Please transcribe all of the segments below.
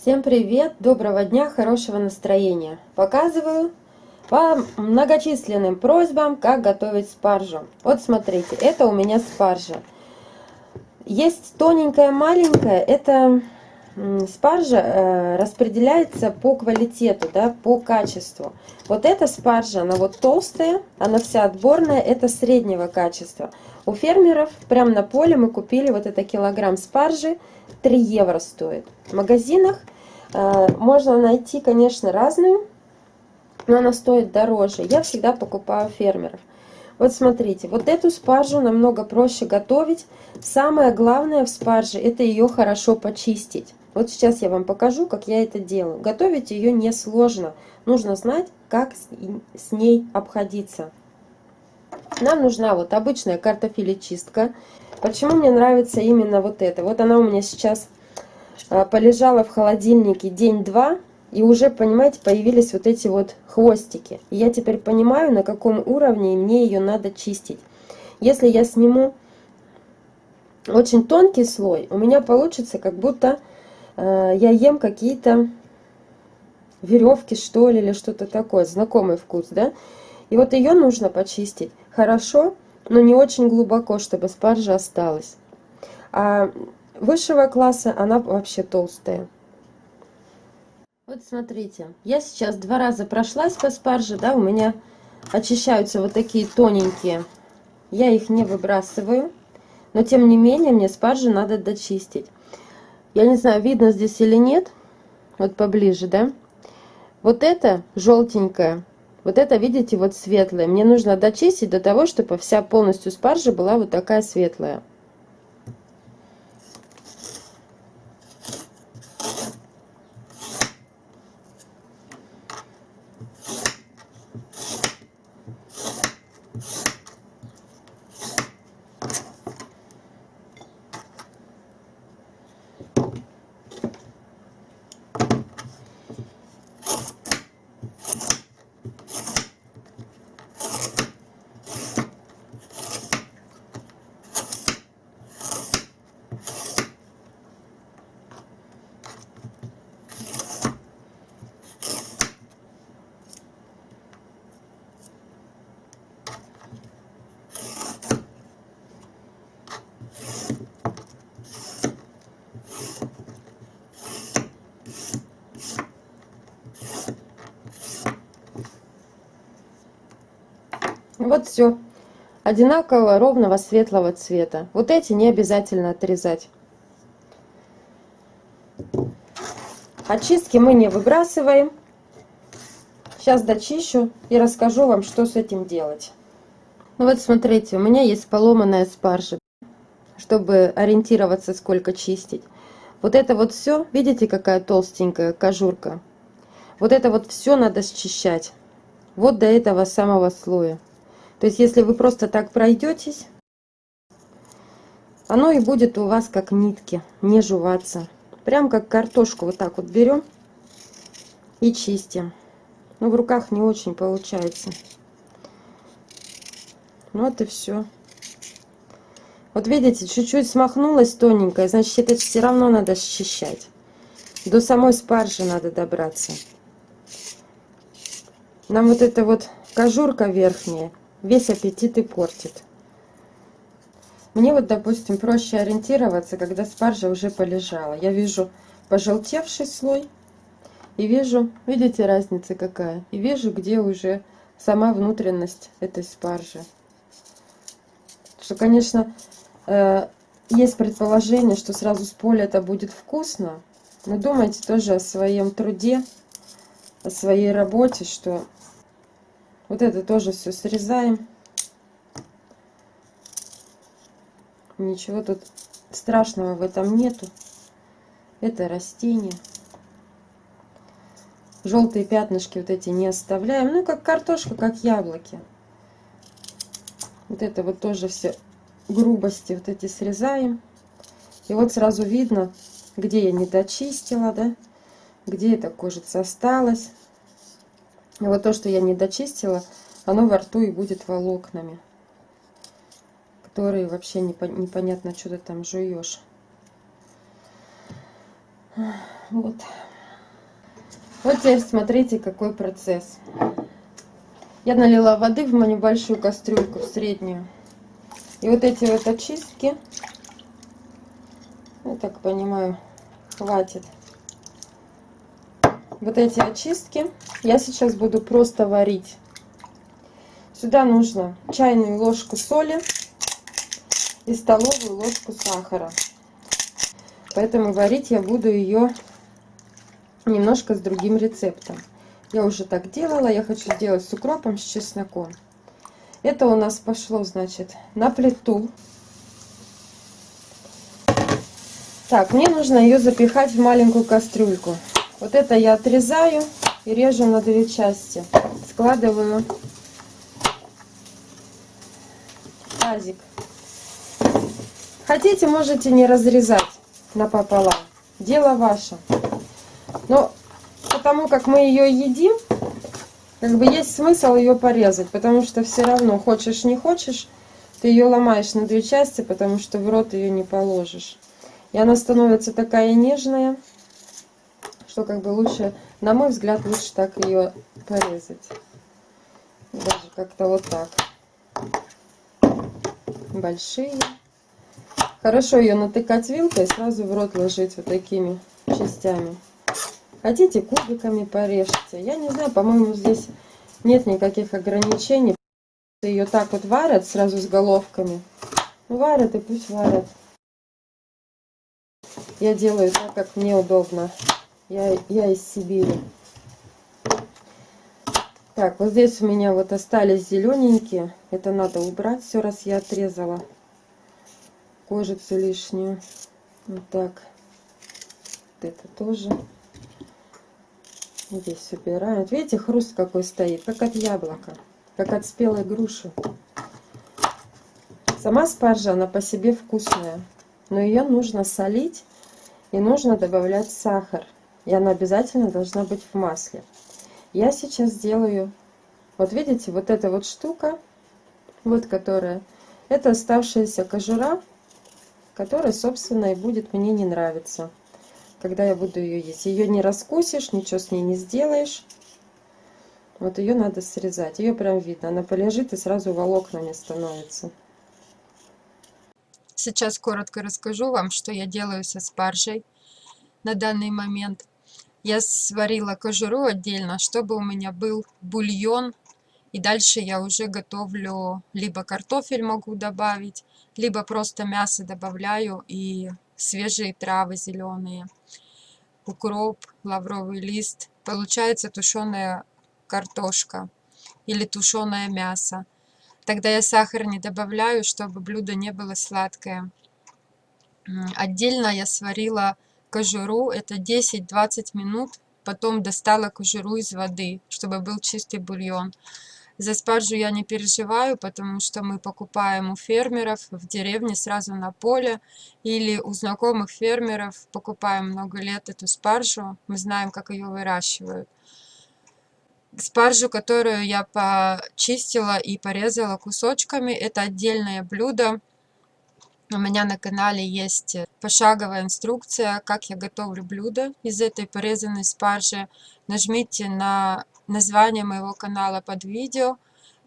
Всем привет, доброго дня, хорошего настроения. Показываю по многочисленным просьбам, как готовить спаржу. Вот смотрите, это у меня спаржа. Есть тоненькая, маленькая, это спаржа распределяется по квалитету, да, по качеству. Вот эта спаржа, она вот толстая, она вся отборная, это среднего качества. У фермеров прямо на поле мы купили вот это килограмм спаржи, 3 евро стоит. В магазинах можно найти, конечно, разную, но она стоит дороже. Я всегда покупаю фермеров. Вот смотрите, вот эту спаржу намного проще готовить. Самое главное в спарже — это ее хорошо почистить. Вот сейчас я вам покажу, как я это делаю. Готовить ее несложно. Нужно знать, как с ней обходиться. Нам нужна вот обычная картофелечистка. Почему мне нравится именно вот это? Вот она у меня сейчас полежала в холодильнике день-два, и уже, понимаете, появились вот эти вот хвостики. И я теперь понимаю, на каком уровне мне ее надо чистить. Если я сниму очень тонкий слой, у меня получится, как будто я ем какие-то веревки, что ли, или что-то такое. Знакомый вкус, да? И вот ее нужно почистить хорошо, но не очень глубоко, чтобы спаржа осталась. А высшего класса она вообще толстая. Вот смотрите, я сейчас 2 раза прошлась по спарже, да, у меня очищаются вот такие тоненькие. Я их не выбрасываю, но тем не менее мне спаржу надо дочистить. Я не знаю, видно здесь или нет, вот поближе, да. Вот это желтенькое, вот это, видите, вот светлое. Мне нужно дочистить до того, чтобы вся полностью спаржа была вот такая светлая. Вот все. Одинакового, ровного, светлого цвета. Вот эти не обязательно отрезать. Очистки мы не выбрасываем. Сейчас дочищу и расскажу вам, что с этим делать. Ну вот смотрите, у меня есть поломанная спаржа, чтобы ориентироваться, сколько чистить. Вот это вот все, видите, какая толстенькая кожурка? Вот это вот все надо счищать. Вот до этого самого слоя. То есть, если вы просто так пройдетесь, оно и будет у вас как нитки, не жеваться. Прям как картошку вот так вот берем и чистим. Но в руках не очень получается. Вот и все. Вот видите, чуть-чуть смахнулась тоненькая, значит, это все равно надо счищать. До самой спаржи надо добраться. Нам вот эта вот кожурка верхняя весь аппетит и портит. Мне вот, допустим, проще ориентироваться, когда спаржа уже полежала. Я вижу пожелтевший слой и вижу, видите, разница какая? И вижу, где уже сама внутренность этой спаржи. Что, конечно, есть предположение, что сразу с поля это будет вкусно, но думайте тоже о своем труде, о своей работе, что вот это тоже все срезаем. Ничего тут страшного в этом нету. Это растение. Желтые пятнышки вот эти не оставляем. Ну, как картошка, как яблоки. Вот это вот тоже все грубости вот эти срезаем. И вот сразу видно, где я не дочистила, да, где эта кожица осталась. И вот то, что я не дочистила, оно во рту и будет волокнами, которые вообще непонятно, что ты там жуешь. Вот. Вот теперь смотрите, какой процесс. Я налила воды в мою небольшую кастрюльку, в среднюю. И вот эти вот очистки, я так понимаю, хватит. Вот эти очистки я сейчас буду просто варить. Сюда нужно чайную ложку соли и столовую ложку сахара. Поэтому варить я буду ее немножко с другим рецептом. Я уже так делала, я хочу сделать с укропом, с чесноком. Это у нас пошло, значит, на плиту. Так, мне нужно ее запихать в маленькую кастрюльку. Вот это я отрезаю и режу на две части. Складываю в тазик. Хотите, можете не разрезать напополам. Дело ваше. Но потому как мы ее едим, как бы есть смысл ее порезать, потому что все равно, хочешь не хочешь, ты ее ломаешь на две части, потому что в рот ее не положишь. И она становится такая нежная, что как бы лучше, на мой взгляд, лучше так ее порезать. Даже как-то вот так. Большие. Хорошо ее натыкать вилкой и сразу в рот ложить вот такими частями. Хотите, кубиками порежьте. Я не знаю, по-моему, здесь нет никаких ограничений. Ее так вот варят сразу с головками. Варят и пусть варят. Я делаю так, как мне удобно. Я из Сибири. Так, вот здесь у меня вот остались зелененькие. Это надо убрать все, раз я отрезала кожицу лишнюю. Вот так. Вот это тоже. Здесь убираем. Вот видите, хруст какой стоит, как от яблока, как от спелой груши. Сама спаржа, она по себе вкусная, но ее нужно солить и нужно добавлять сахар. И она обязательно должна быть в масле. Я сейчас сделаю, вот видите, вот эта вот штука, вот которая, это оставшаяся кожура, которая, собственно, и будет мне не нравиться, когда я буду ее есть. Ее не раскусишь, ничего с ней не сделаешь. Вот ее надо срезать. Ее прям видно. Она полежит и сразу волокнами становится. Сейчас коротко расскажу вам, что я делаю со спаржей на данный момент. Я сварила кожуру отдельно, чтобы у меня был бульон. И дальше я уже готовлю, либо картофель могу добавить, либо просто мясо добавляю и свежие травы зеленые. Укроп, лавровый лист. Получается тушеная картошка или тушеное мясо. Тогда я сахар не добавляю, чтобы блюдо не было сладкое. Отдельно я сварила кожуру, это 10-20 минут. Потом достала кожуру из воды, чтобы был чистый бульон. За спаржу я не переживаю, потому что мы покупаем у фермеров в деревне сразу на поле. Или у знакомых фермеров покупаем много лет эту спаржу. Мы знаем, как ее выращивают. Спаржу, которую я почистила и порезала кусочками, это отдельное блюдо. У меня на канале есть пошаговая инструкция, как я готовлю блюдо из этой порезанной спаржи. Нажмите на название моего канала под видео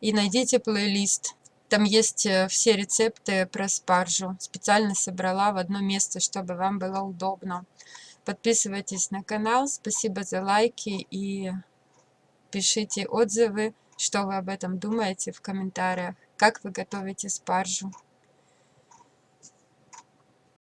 и найдите плейлист. Там есть все рецепты про спаржу. Специально собрала в одно место, чтобы вам было удобно. Подписывайтесь на канал. Спасибо за лайки и пишите отзывы, что вы об этом думаете в комментариях, как вы готовите спаржу.